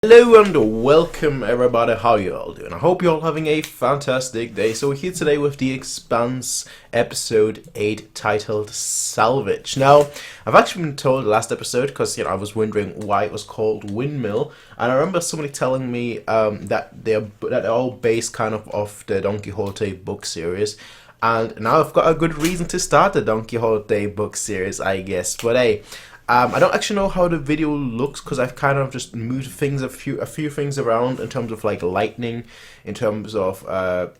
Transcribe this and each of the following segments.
Hello and welcome everybody, how you all doing? I hope you're all having a fantastic day. So we're here today with the Expanse episode 8 titled Salvage. Now, I've actually been told last episode, because I was wondering why it was called Windmill, and I remember somebody telling me that they're all based kind of off the Don Quixote book series. And now I've got a good reason to start the Don Quixote book series, I guess. But hey, I don't actually know how the video looks because I've kind of just moved things a few things around in terms of like lighting, in terms of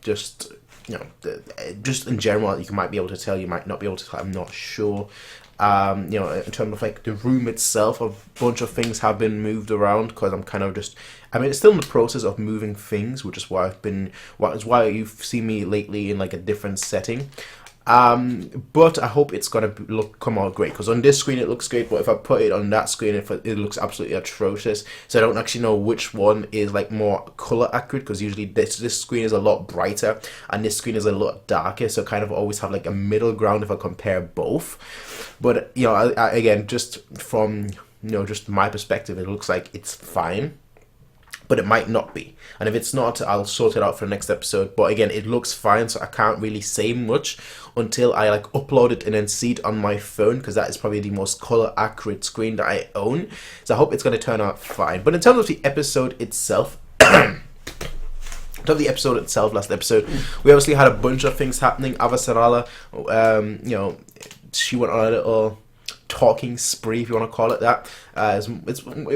just just in general. You might be able to tell, you might not be able to tell. I'm not sure. In terms of like the room itself, a bunch of things have been moved around because I'm kind of just. I mean, it's still in the process of moving things, which is why why you've seen me lately in like a different setting. But I hope it's gonna come out great, because on this screen it looks great, but if I put it on that screen, it looks absolutely atrocious. So I don't actually know which one is like more color accurate, because usually this screen is a lot brighter and this screen is a lot darker, so I kind of always have like a middle ground if I compare both. But again, just from just my perspective, it looks like it's fine, but it might not be, and if it's not, I'll sort it out for the next episode. But again, it looks fine, so I can't really say much until I like upload it and then see it on my phone, because that is probably the most color accurate screen that I own. So I hope it's going to turn out fine. But in terms of the episode itself, last episode, we obviously had a bunch of things happening. Avasarala, she went on a little talking spree, if you want to call it that. It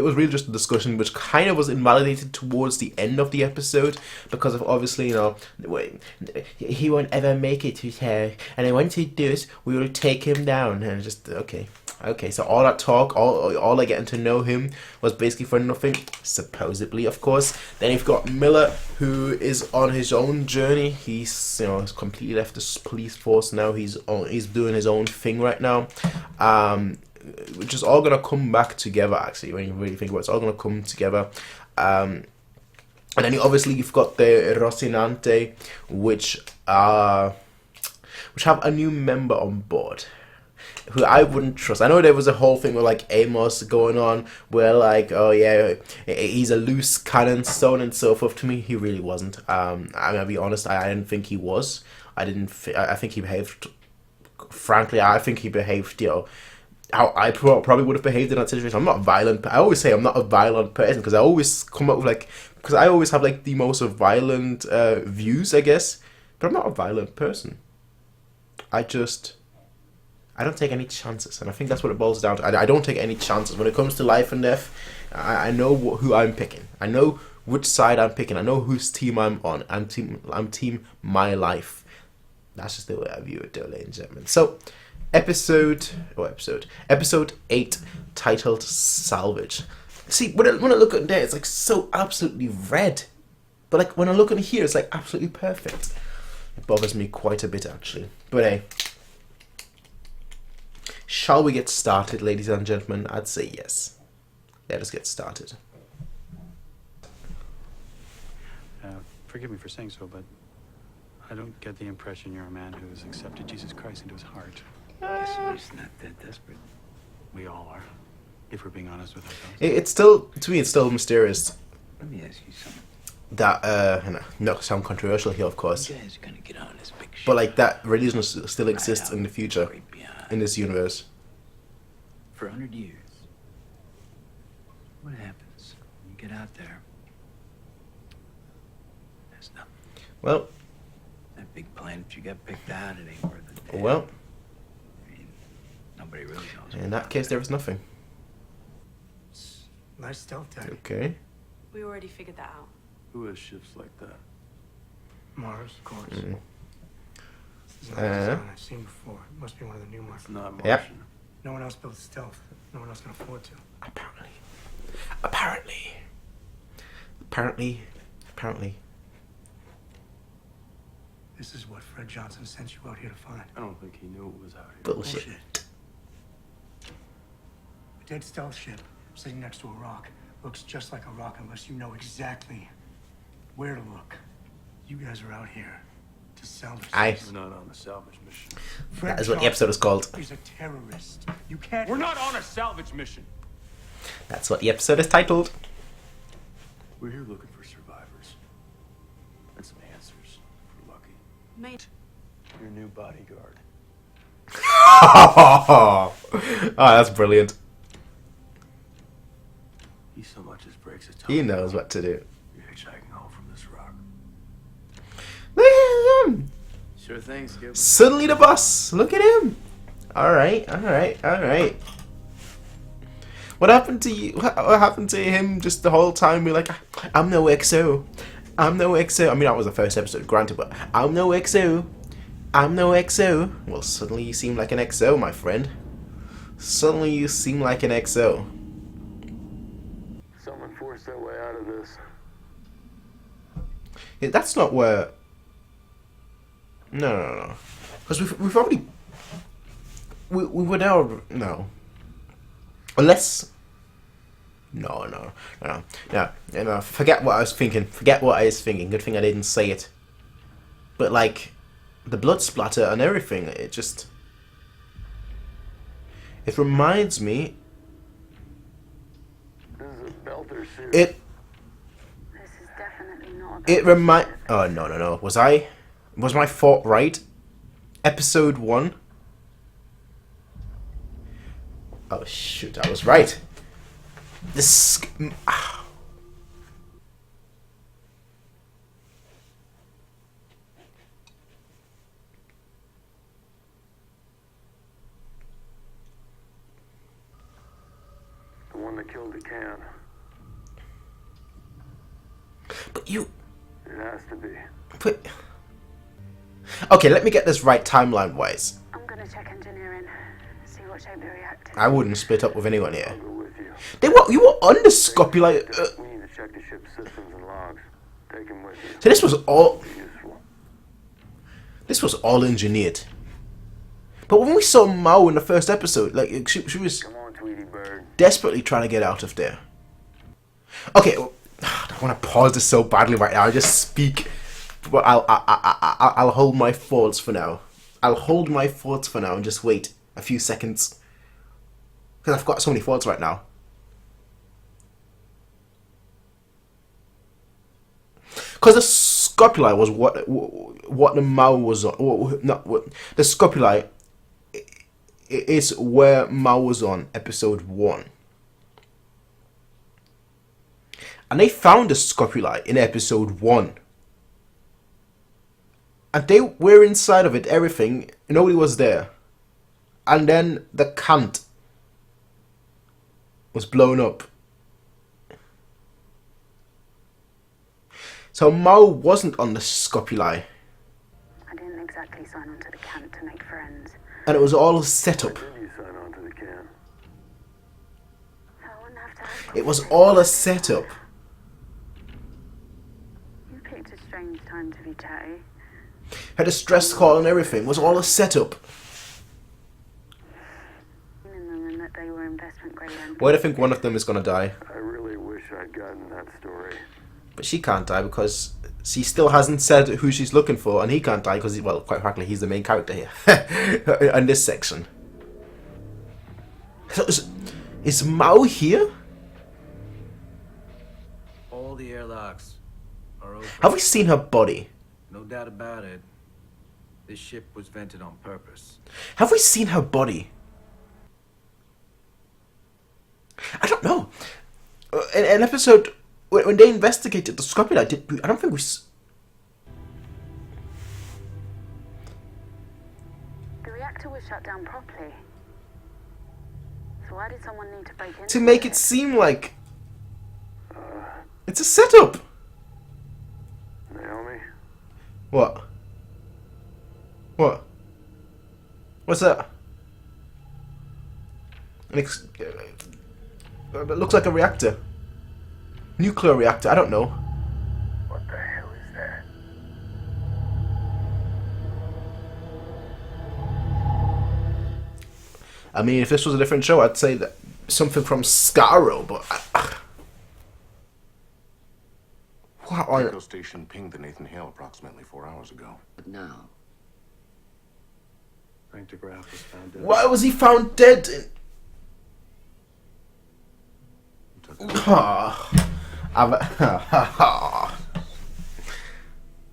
was really just a discussion which kind of was invalidated towards the end of the episode, because of obviously he won't ever make it to her, and then once he does, we will take him down. And just okay, so all that talk, all like getting to know him, was basically for nothing, supposedly, of course. Then you've got Miller, who is on his own journey. He's has completely left the police force now. He's doing his own thing right now, which is all gonna come back together. Actually, when you really think about it, it's all gonna come together. And then you've got the Rocinante, which have a new member on board, who I wouldn't trust. I know there was a whole thing with like Amos going on, where like, oh yeah, he's a loose cannon, so on and so forth. To me, he really wasn't. I'm gonna be honest, I didn't think he was. I think he behaved. Frankly, I think he behaved, how I probably would have behaved in that situation. I'm not violent. I always say I'm not a violent person, because I always come up with because I always have like the most violent views, I guess. But I'm not a violent person. I don't take any chances, and I think that's what it boils down to. I don't take any chances when it comes to life and death. I know who I'm picking. I know which side I'm picking. I know whose team I'm on. I'm team my life. That's just the way I view it, ladies and gentlemen. So, episode 8, titled Salvage. See, when I look at there, it's like so absolutely red, but like when I look at here, it's like absolutely perfect. It bothers me quite a bit, actually. But hey, shall we get started, ladies and gentlemen? I'd say yes. Let us get started. Forgive me for saying so, but I don't get the impression you're a man who has accepted Jesus Christ into his heart. Guess he's not that desperate. We all are, if we're being honest with ourselves. It's still, to me, it's still mysterious. Let me ask you something. That, not sound controversial here, of course, You guys are gonna get on this big ship. but like that religion still exists in the future, Right behind. in this universe. For 100 years. What happens when you get out there? There's nothing. Well, That big planet you got picked out, it ain't worth a damn. well, I mean, nobody really knows. in that case, there is nothing. Nice stealth tech. Okay. We already figured that out. Who has ships like that? Mars, of course. Mm. This is not a design I've seen before. It must be one of the new ones. It's not Yep. Martian. No one else builds stealth. No one else can afford to. Apparently. This is what Fred Johnson sent you out here to find. I don't think he knew it was out here. Bullshit. A dead stealth ship sitting next to a rock looks just like a rock unless you know exactly where to look. You guys are out here to salvage Aye. this. We're not on a salvage mission. Fred That is what the episode is called. Johnson is a terrorist. You can't. We're not on a salvage mission. That's what the episode is titled. We're here looking for survivors. And some answers, if we're lucky. Mate. Your new bodyguard. Oh, that's brilliant. He so much as breaks a toe. He knows what to do. You're hitchhiking home from this rock. Look at him. Sure thing, Skip. Suddenly the boss. Look at him. Alright, alright, alright. What happened to you? What happened to him just the whole time? We're like, I'm no XO. I'm no XO. I mean, that was the first episode, granted, but I'm no XO. I'm no XO. Well, suddenly you seem like an XO, my friend. Suddenly you seem like an XO. Someone forced their way out of this. Yeah, that's not where... No. Because we've already... We were now... No. Unless... No. Forget what I was thinking. Good thing I didn't say it. But, like, the blood splatter and everything, it just... It reminds me... This is a belter suit. This is definitely not Oh, no. Was my thought right? Episode 1? Oh, shoot, I was right. This... The one that killed the can. But you... It has to be. But... Okay, let me get this right timeline-wise. I'm gonna check engineering, see what shape they react in. I wouldn't split up with anyone here. I'll go with you. You were under Scopuli. We need to check the ship's systems and logs. Take him with you. So this was all... Be useful. This was all engineered. But when we saw Mao in the first episode, like, she was Come on, Tweety Bird. desperately trying to get out of there. Okay, I want to pause this so badly right now. I just speak, but I'll hold my thoughts for now. I'll hold my thoughts for now and just wait a few seconds because I've got so many thoughts right now. Because the scopuli was what the Mao was on. The scopuli is where Mao was on episode 1. And they found the scopuli in episode 1. And they were inside of it, everything. Nobody was there. And then the cant was blown up. So Mao wasn't on the scopuli. I didn't exactly sign on to the camp to make friends. And it was all set up. Did you sign on to the can? I wouldn't have to have It was all a setup. You picked a strange time to be chatty. Had a stress call and everything. It was all a setup. And that they were investment grade. Why do I think one of them is gonna die? I really wish I'd gotten that story. But she can't die because she still hasn't said who she's looking for, and he can't die because, well, quite frankly, he's the main character here in this section. So is Mao here? All the airlocks are open. Have we seen her body? No doubt about it. This ship was vented on purpose. Have we seen her body? I don't know. An episode when they investigated the scopuli, I don't think we. The reactor was shut down properly. So why did someone need to break in? To make it seem like it's a setup. Naomi? What? What? What's that? It looks like a reactor. Nuclear reactor, I don't know. What the hell is that? I mean, if this was a different show, I'd say that something from Scarrow, but... What on... Echo station pinged the Nathan Hale approximately 4 hours ago. But now, Frank DeGraff was found dead. Why was he found dead? Took Ah,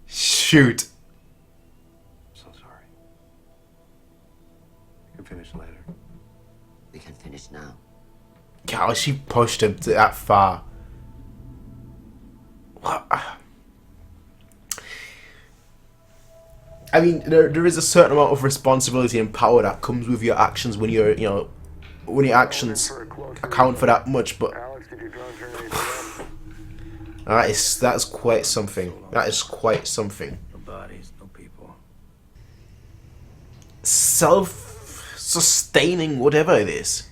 Shoot. So sorry. You can finish later. We can finish now. God, she pushed him to that far. What? I mean, there is a certain amount of responsibility and power that comes with your actions when you're, you know, when your actions account for that much, but that's quite something. That is quite something. No bodies, no people. Self-sustaining, whatever it is.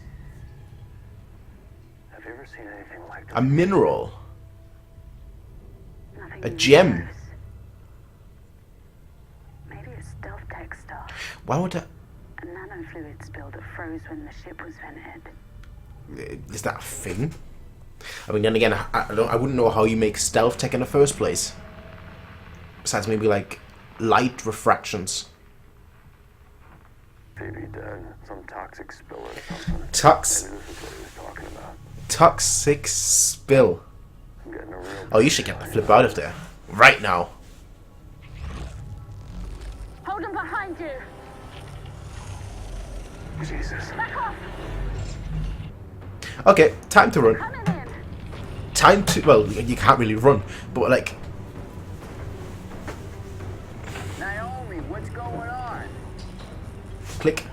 Have you ever seen anything like A mineral. Nothing A even gem. close. Maybe it's stealth tech stuff. Why would that? A nanofluid spill that froze when the ship was vented. Is that a thing? I mean, then again, I wouldn't know how you make stealth tech in the first place. Besides maybe like light refractions. Maybe dead, some toxic spill or something. Maybe this is what he was talking about. Toxic spill. I'm getting a real. Oh, you should get the flip out of there right now. Hold them behind you! Jesus. Back off! Okay, time to run. Coming in! Time to, well, you can't really run, but like, Naomi, what's going on? click.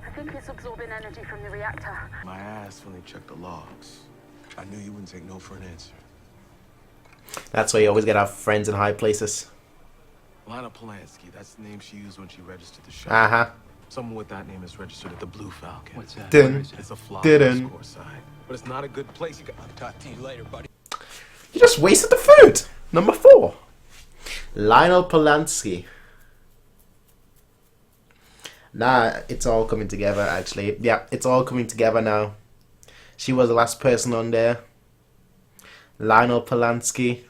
I think it's absorbing energy from the reactor. My ass when they checked the logs. I knew you wouldn't take no for an answer. That's why you always gotta have friends in high places. Lana Polanski, that's the name she used when she registered the show. Uh-huh. Someone with that name is registered at the Blue Falcon. What's that? Didn't. Where is it? It's a flop Didn't. score side. But it's not a good place. I'll talk to you later, buddy. You just wasted the food. Number 4. Lionel Polanski. Nah, it's all coming together, actually. Yeah, it's all coming together now. She was the last person on there. Lionel Polanski.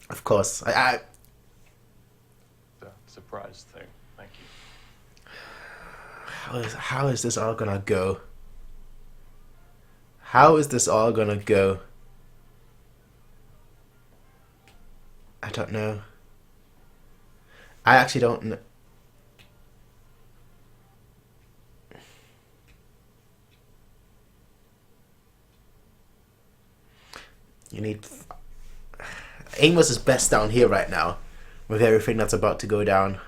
Of course. The surprise thing. Thank you. How is this all gonna go? How is this all gonna go? I don't know. I actually don't know. You need... Amos is best down here right now, with everything that's about to go down.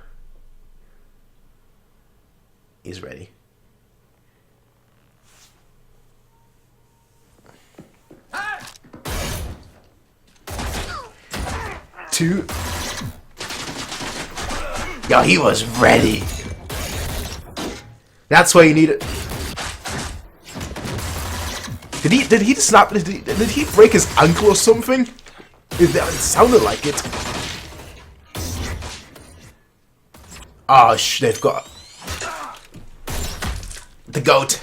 He's ready. Two. Yo, he was ready. That's why you need it. Did he snap? Did he break his ankle or something? It sounded like it. Oh, they've got the goat.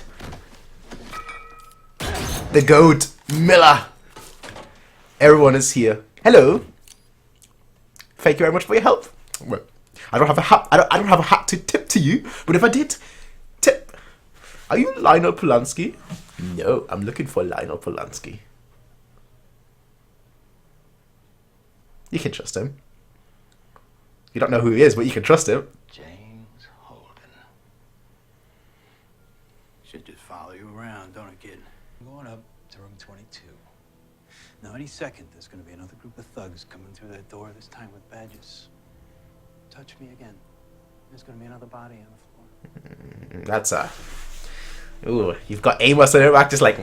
The goat, Miller. Everyone is here. Hello. Thank you very much for your help. Well, I don't have a hat. I don't have a hat to tip to you. But if I did, tip. Are you Lionel Polanski? No, I'm looking for Lionel Polanski. You can trust him. You don't know who he is, but you can trust him. James Holden. Should just follow you around, don't it, kid? I'm going up to room 22. Now, any second, there's going to be another group of thugs coming through that door, this time with badges. Touch me again. There's going to be another body on the floor. That's ooh, you've got Amos in it back just like,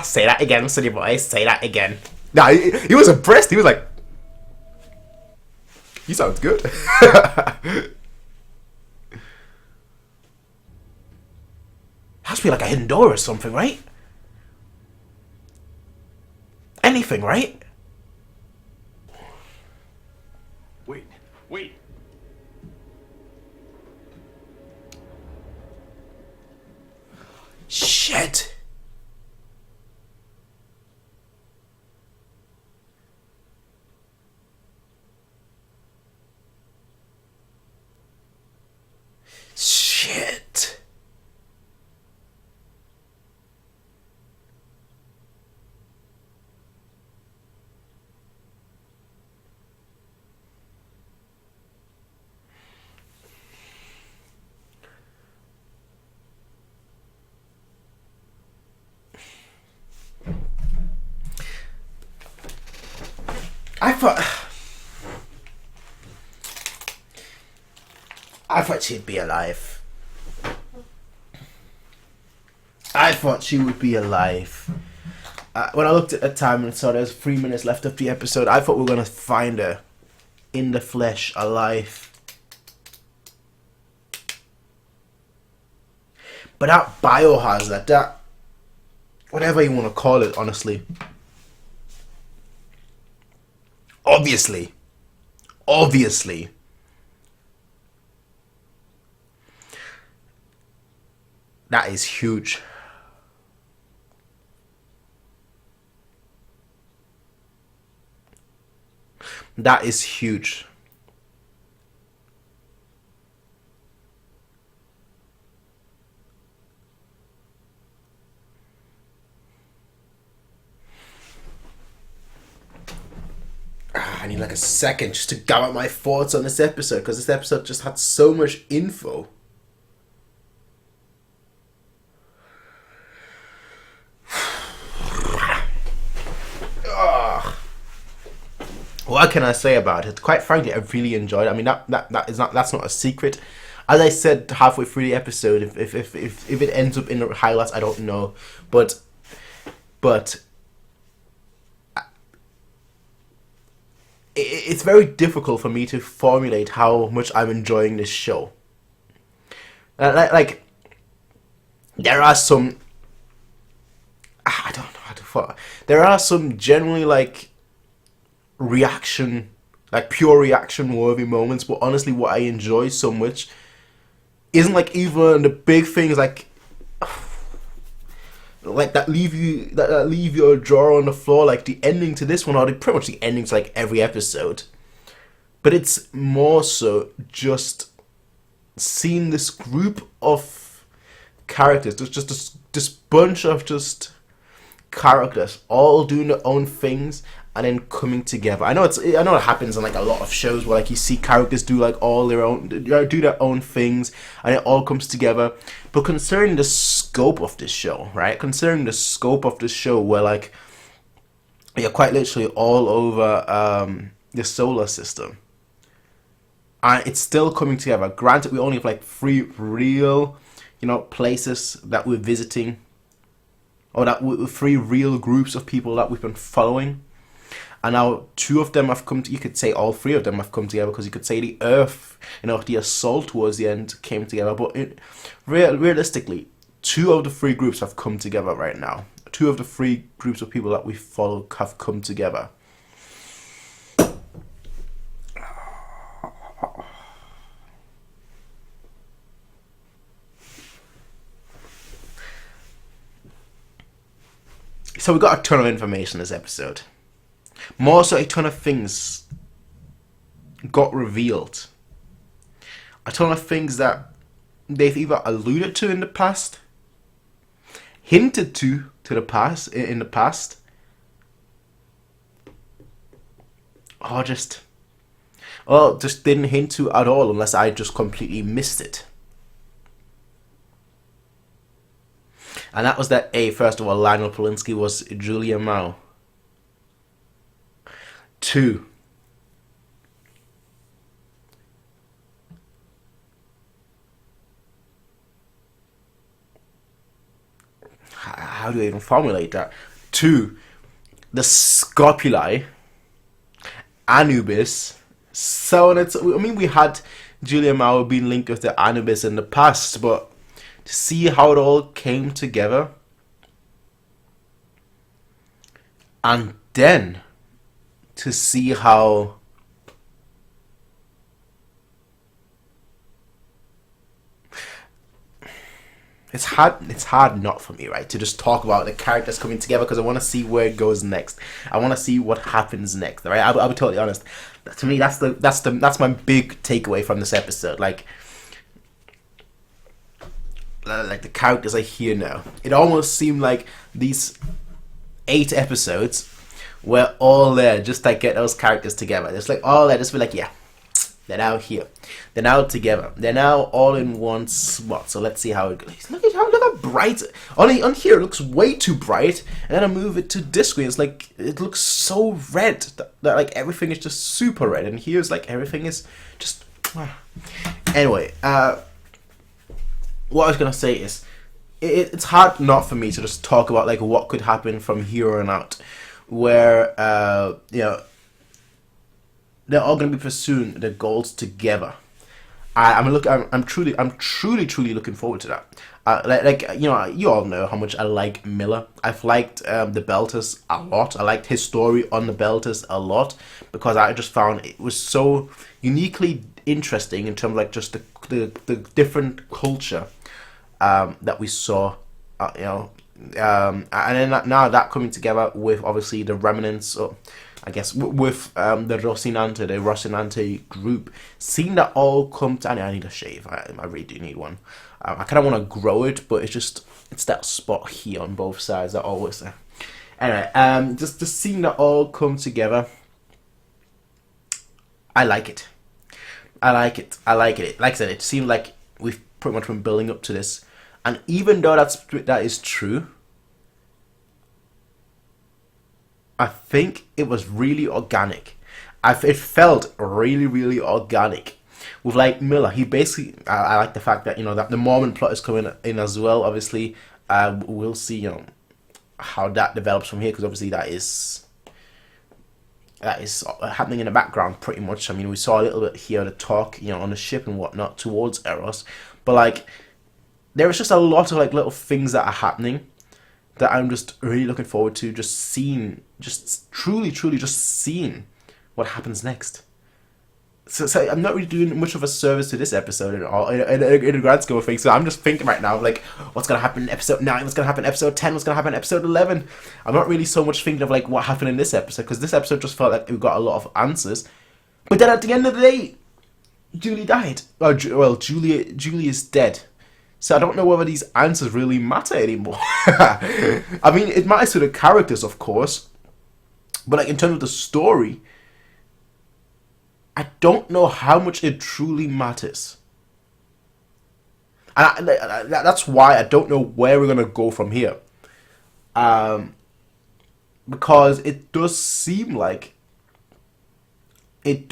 say that again, sonny boy, say that again. Nah, he was impressed. He was like, he sounds good. Has to be like a hidden door or something, right? Anything, right? Wait. Shit. Shit. I thought she'd be alive. I thought she would be alive. When I looked at the time and saw there's 3 minutes left of the episode, I thought we were going to find her in the flesh, alive. But that biohazard, that... whatever you want to call it, honestly. Obviously. That is huge. That is huge. I need like a second just to gather my thoughts on this episode, because this episode just had so much info. What can I say about it? Quite frankly, I really enjoyed it. I mean, that's not a secret. As I said halfway through the episode, if it ends up in the highlights, I don't know, but it's very difficult for me to formulate how much I'm enjoying this show. Like there are some, I don't know how to. There are some generally like reaction, like pure reaction worthy moments, but honestly what I enjoy so much isn't like even the big things like that leave your jaw on the floor, like the ending to this one, or pretty much the ending to like every episode. But it's more so just seeing this group of characters, there's just this bunch of just characters all doing their own things and then coming together. I know it happens in like a lot of shows where like you see characters do like all their own, do their own things, and it all comes together. But considering the scope of this show, right? Considering the scope of this show, where like you're quite literally all over the solar system, and it's still coming together. Granted, we only have like 3 real, places that we're visiting, or that 3 real groups of people that we've been following. And now 2 of them have come to, you could say all 3 of them have come together, because you could say the Earth, the assault towards the end came together. But realistically, 2 of the 3 groups have come together right now. 2 of the 3 groups of people that we follow have come together. So we got a ton of information this episode. More so, a ton of things got revealed. A ton of things that they've either alluded to in the past, hinted to the past, in the past, or just didn't hint to at all, unless I just completely missed it. And that was that first of all, Lionel Polinsky was Julia Mao. 2, how do I even formulate that? 2, the Scopuli, Anubis. So we had Julia Mao being linked with the Anubis in the past, but to see how it all came together, and then to see how it's hard not for me, right, to just talk about the characters coming together, because I want to see where it goes next. I want to see what happens next, right? I'll be totally honest. To me, that's my big takeaway from this episode. Like the characters I hear now, it almost seemed like these 8 episodes were all there just to get those characters together. It's like all there, just be like, yeah, They're now here. They're now together. They're now all in one spot. So let's see how it goes. Look how bright. On here it looks way too bright. And then I move it to this screen. It's like it looks so red that like everything is just super red. And here's like everything is just. Anyway, what I was gonna say is, it's hard not for me to just talk about like what could happen from here on out, where you know, they're all gonna be pursuing their goals together. I'm truly looking forward to that. Like you know, you all know how much I like Miller. I've liked the Belters a lot. I liked his story on the Belters a lot because I just found it was so uniquely interesting in terms of like just the different culture that we saw, you know, and then now that coming together with obviously the remnants, or I guess with the Rocinante group, seeing that all come to. I need a shave. I really do need one. I kind of want to grow it, but it's that spot here on both sides that always there. Anyway, just seeing that all come together, I like it. I like it. Like I said, it seemed like we've pretty much been building up to this, and even though that is true, I think it was really organic. It felt really organic. With like Miller, he basically, I like the fact that, you know, that the Mormon plot is coming in as well. Obviously, we'll see, you know, how that develops from here, because obviously that is happening in the background pretty much. I mean, we saw a little bit here the talk, you know, on the ship and whatnot towards Eros, but like there is just a lot of like little things that are happening that I'm just really looking forward to just seeing, just truly just seeing what happens next. So I'm not really doing much of a service to this episode at all, in the grand scheme of things. So I'm just thinking right now, like, what's going to happen in episode 9, what's going to happen in episode 10, what's going to happen in episode 11. I'm not really so much thinking of, like, what happened in this episode, because this episode just felt like we got a lot of answers. But then at the end of the day, Julie died. Well, Julie is dead. So I don't know whether these answers really matter anymore. I mean, it matters to the characters, of course. But, like, in terms of the story, I don't know how much it truly matters. And that's why I don't know where we're going to go from here. Because it does seem like a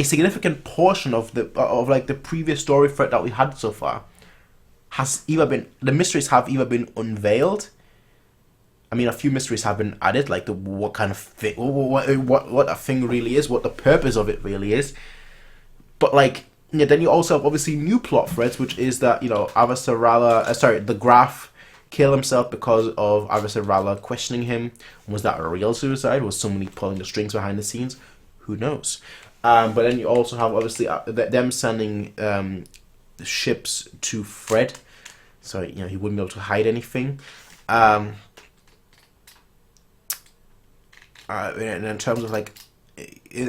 significant portion of the previous story thread that we had so far has either been, the mysteries have either been unveiled. I mean, a few mysteries have been added, like what kind of thing, what a thing really is, what the purpose of it really is. But like, yeah, then you also have obviously new plot threads, which is that, you know, the Graf killed himself because of Avasarala questioning him. Was that a real suicide? Was somebody pulling the strings behind the scenes? Who knows? But then you also have obviously them sending the ships to Fred, so you know he wouldn't be able to hide anything. In terms of like, you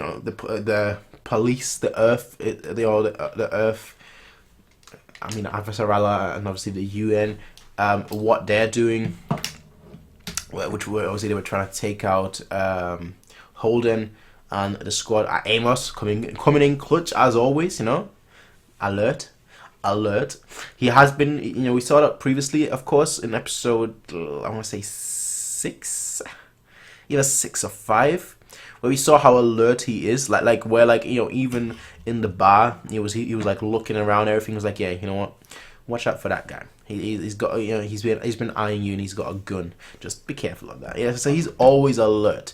know, the police, the Earth, the Earth. I mean, Avasarala and obviously the UN, what they're doing, which were obviously they were trying to take out Holden and the squad. Amos coming in clutch as always. You know, alert. He has been. You know, we saw that previously, of course, in episode I want to say 6. Either 6 or 5, where we saw how alert he is, like where, like, you know, even in the bar, he was like looking around, everything was like, yeah, you know what, watch out for that guy. He's got, you know, he's been eyeing you and he's got a gun. Just be careful of that. Yeah, so he's always alert.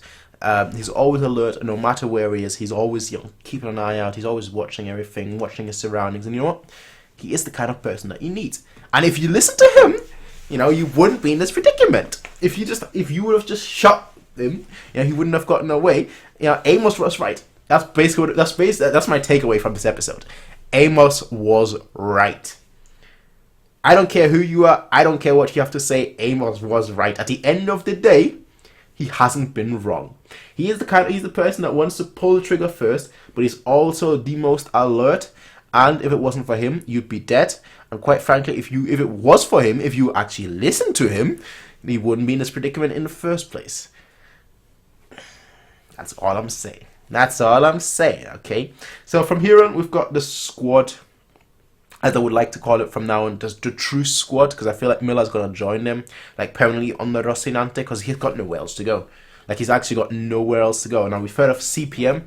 He's always alert, and no matter where he is, he's always, you know, keeping an eye out. He's always watching everything, watching his surroundings, and you know what, he is the kind of person that you need. And if you listen to him, you know, you wouldn't be in this predicament. If you would have just shot him, you know, he wouldn't have gotten away. You know, Amos was right. That's basically that's my takeaway from this episode. Amos was right. I don't care who you are. I don't care what you have to say. Amos was right. At the end of the day, he hasn't been wrong. He's the person that wants to pull the trigger first, but he's also the most alert. And if it wasn't for him, you'd be dead. And quite frankly, if it was for him, if you actually listened to him, he wouldn't be in this predicament in the first place. That's all I'm saying. That's all I'm saying, okay? So from here on, we've got the squad, as I would like to call it from now on, just the true squad, because I feel like Miller's going to join them, like, permanently on the Rocinante, because he's got nowhere else to go. Like, he's actually got nowhere else to go. Now, we've heard of CPM,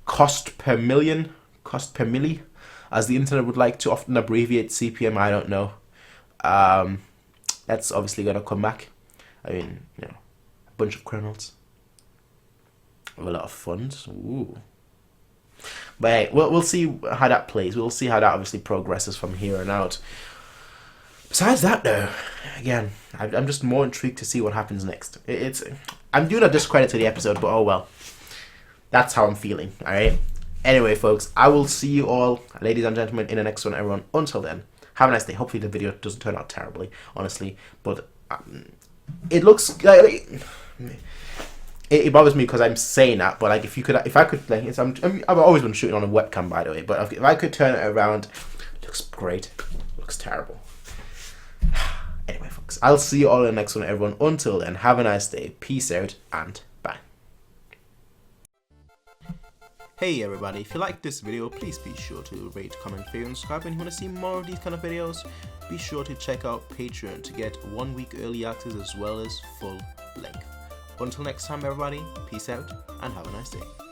cost per million, cost per milli, as the internet would like to often abbreviate CPM, I don't know. That's obviously going to come back. I mean, you know, a bunch of criminals with a lot of funds. Ooh. But hey, we'll see how that plays. We'll see how that obviously progresses from here on out. Besides that, though, again, I'm just more intrigued to see what happens next. I'm doing a discredit to the episode, but oh well. That's how I'm feeling, alright? Anyway, folks, I will see you all, ladies and gentlemen, in the next one, everyone. Until then, have a nice day. Hopefully the video doesn't turn out terribly, honestly. But it looks like... It bothers me because I'm saying that, but like if I could, like, I've always been shooting on a webcam, by the way. But if I could turn it around, it looks great. It looks terrible. Anyway, folks, I'll see you all in the next one, everyone. Until then, have a nice day. Peace out and bye. Hey everybody, if you like this video, please be sure to rate, comment, favorite, and subscribe. And if you want to see more of these kind of videos, be sure to check out Patreon to get 1 week early access as well as full length. Until next time, everybody, peace out and have a nice day.